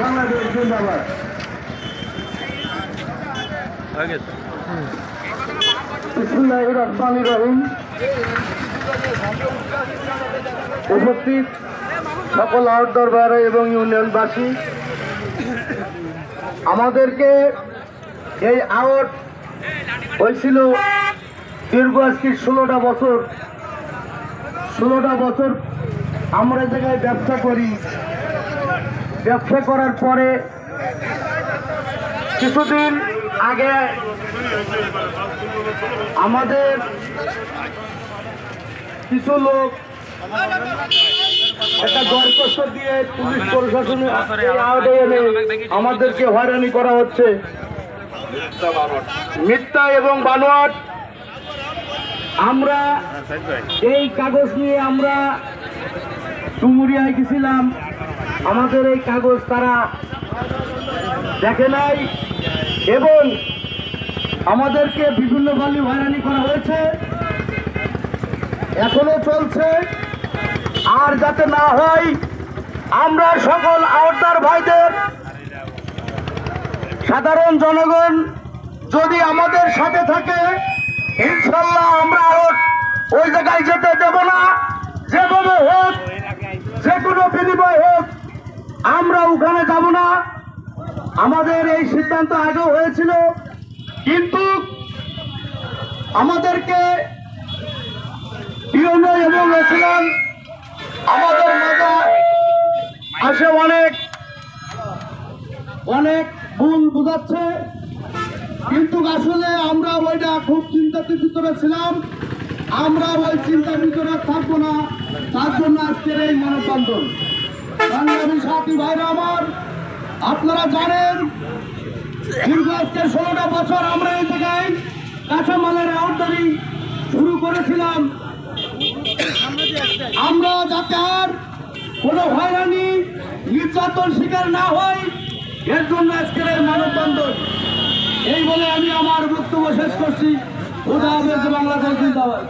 বাংলাদেশ জিন্দাবাদ। বিসমিল্লাহির রহমানির রহিম। উপস্থিত সকল আউট দরবার এবং ইউনিয়নবাসী, আমাদেরকে এই আউট হয়েছিল দীর্ঘ আজকে 16টা বছর আমরা এই জায়গায় ব্যবসা করি। ব্যবসা করার পরে কিছুদিন আগে আমাদের কিছু লোক একটা দরখাস্ত দিয়ে পুলিশ প্রশাসনের আওতায় এনে আমাদেরকে হয়রানি করা হচ্ছে, মিথ্যা এবং বানোয়াট। আমরা এই কাগজ নিয়ে আমরা ডুমুরিয়ায় গেছিলাম, আমাদের এই কাগজ তারা দেখে নাই এবং আমাদেরকে বিভিন্ন ভাবে হয়রানি করা হয়েছে, এখনো চলছে। আর যাতে না হয়, আমরা সকল আওতার ভাইদের, সাধারণ জনগণ যদি আমাদের সাথে থাকে, ইনশাল্লাহ আমরা ওই জায়গায় যেতে দেব না। যেভাবে হোক, যে কোনো বিনিময় হোক, আমরা ওখানে যাব না। আমাদের এই সিদ্ধান্ত আগেও হয়েছিল, কিন্তু আমাদেরকে ইউনিয়ন এবং রেসিডেন আমাদের মাঝে আসে অনেক ভুল বুঝাচ্ছে, কিন্তু আসলে আমরা ওইটা খুব চিন্তার ভিতরে ছিলাম। আমরা ওই চিন্তার ভিতরে থাকবো না, তার জন্য আজকের এই মানববন্ধন। বাংলাদেশ সাথী ভাইরা আমার, আপনারা জানেন দীর্ঘ আজকে 16টা বছর আমরা এই জায়গায় কাঁচামালের আউটদারি শুরু করেছিলাম। আমরা যাতে আর কোনো হয়রানি নির্যাতন শিকার না হয়, এর জন্য আজকের এই মানববন্ধন। এই বলে আমি আমার বক্তব্য শেষ করছি। খোদা হাফেজ। বাংলাদেশ জিন্দাবাদ।